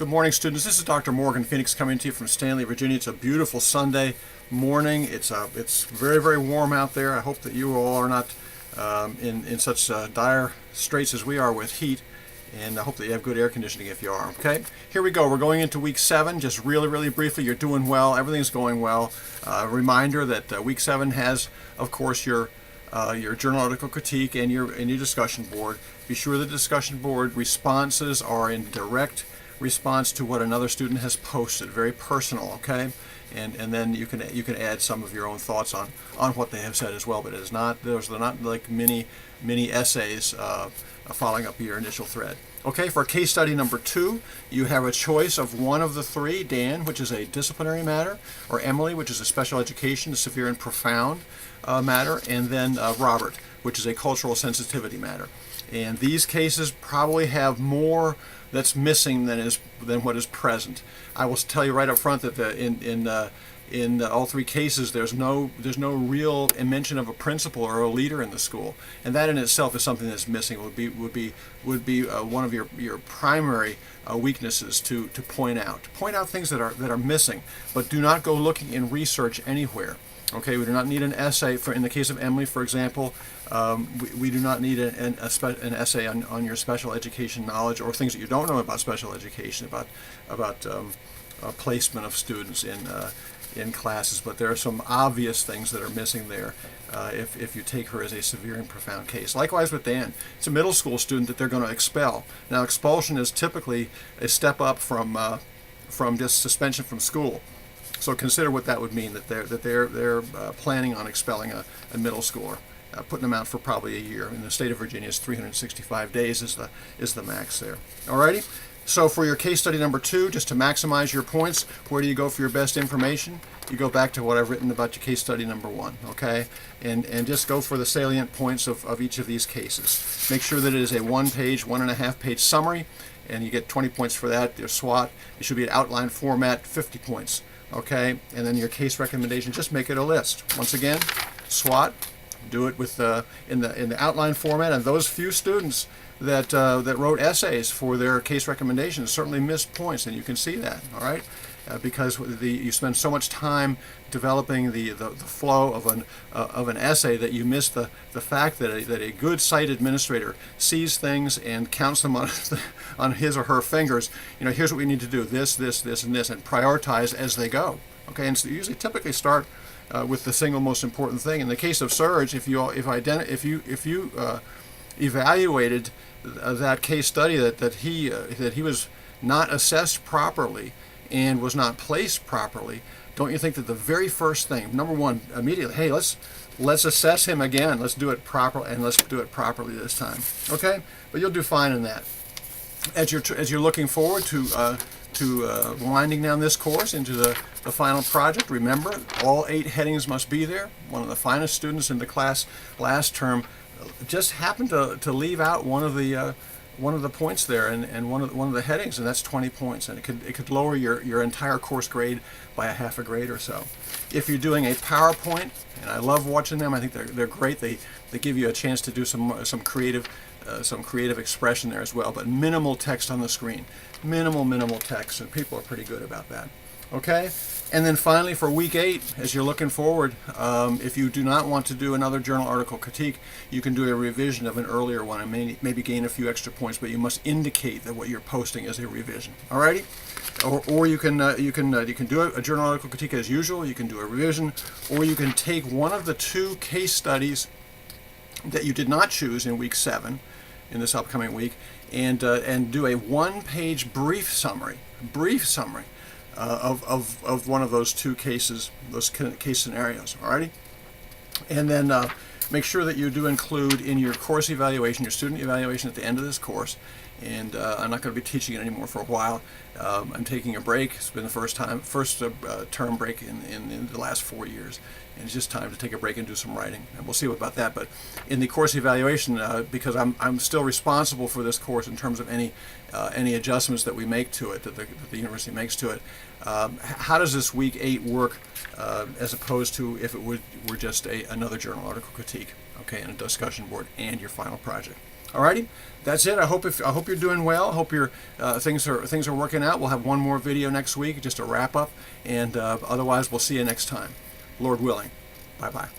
Good morning, students. This is Dr. Morgan Phoenix coming to you from Stanley, Virginia. It's a beautiful Sunday morning. It's very, very warm out there. I hope that you all are not in such dire straits as we are with heat, and I hope that you have good air conditioning if you are. Okay, here we go. We're going into week 7. Just really, really briefly, you're doing well. Everything's going well. Reminder that week 7 has, of course, your journal article critique and your discussion board. Be sure the discussion board responses are in direct response to what another student has posted, very personal, okay? And then you can add some of your own thoughts on what they have said as well. But those are not like mini essays following up your initial thread. Okay, for case study number 2, you have a choice of one of the 3: Dan, which is a disciplinary matter, or Emily, which is a special education, a severe and profound matter, and then Robert, which is a cultural sensitivity matter. And these cases probably have more that's missing than what is present. I will tell you right up front that in all 3 cases, there's no real mention of a principal or a leader in the school, and that in itself is something that's missing. Would be one of your primary weaknesses to point out. Point out things that are missing, but do not go looking in research anywhere. Okay, we do not need an essay in the case of Emily, for example. We do not need an essay on your special education knowledge or things that you don't know about special education, about placement of students in classes. But there are some obvious things that are missing there if you take her as a severe and profound case. Likewise with Dan. It's a middle school student that they're going to expel. Now, expulsion is typically a step up from just suspension from school. So consider what that would mean, that they're planning on expelling a middle schooler, putting them out for probably a year. In the state of Virginia, it's 365 days is the max there. Alrighty. So for your case study number 2, just to maximize your points, where do you go for your best information? You go back to what I've written about your case study number 1, okay? And just go for the salient points of each of these cases. Make sure that it is a 1-page, 1.5-page summary, and you get 20 points for that. Your SWOT, it should be an outline format, 50 points. Okay, and then your case recommendation, just make it a list. Once again, SWOT, do it with in the outline format. And those few students that wrote essays for their case recommendations certainly missed points, and you can see that. All right, because you spend so much time developing the flow of an essay that you miss the fact that a good site administrator sees things and counts them on his or her fingers. You know, here's what we need to do: this, and this, and prioritize as they go. Okay, and so you usually typically start with the single most important thing. In the case of Serge, if you evaluated that case study that he was not assessed properly and was not placed properly, don't you think that the very first thing, number 1, immediately, hey, let's assess him again. Let's do it properly, and let's do it properly this time. Okay, but you'll do fine in that. As you're looking forward to winding down this course into the final project, remember all 8 headings must be there. One of the finest students in the class last term just happened to leave out one of the points there and one of the headings, and that's 20 points, and it could lower your entire course grade by a half a grade or so. If you're doing a PowerPoint, and I love watching them, I think they're great. They give you a chance to do some creative expression there as well, but minimal text on the screen, minimal text, and people are pretty good about that. Okay, and then finally for week 8, as you're looking forward, if you do not want to do another journal article critique, you can do a revision of an earlier one and maybe gain a few extra points, but you must indicate that what you're posting is a revision. Alrighty, or you can do a journal article critique as usual. You can do a revision, or you can take one of the 2 case studies that you did not choose in week 7, in this upcoming week, and do a 1-page brief summary of one of those 2 cases, those case scenarios. Alrighty, and then make sure that you do include in your course evaluation, your student evaluation at the end of this course. And I'm not going to be teaching it anymore for a while. I'm taking a break. It's been the first term break in the last 4 years, and it's just time to take a break and do some writing. And we'll see about that. But in the course evaluation, because I'm still responsible for this course in terms of any adjustments that we make to it, that the university makes to it. How does this week 8 work as opposed to if it were just another journal article critique, okay, and a discussion board and your final project? Alrighty, that's it. I hope you're doing well. I hope your things are working out. We'll have one more video next week, just a wrap up, and otherwise we'll see you next time, Lord willing. Bye bye.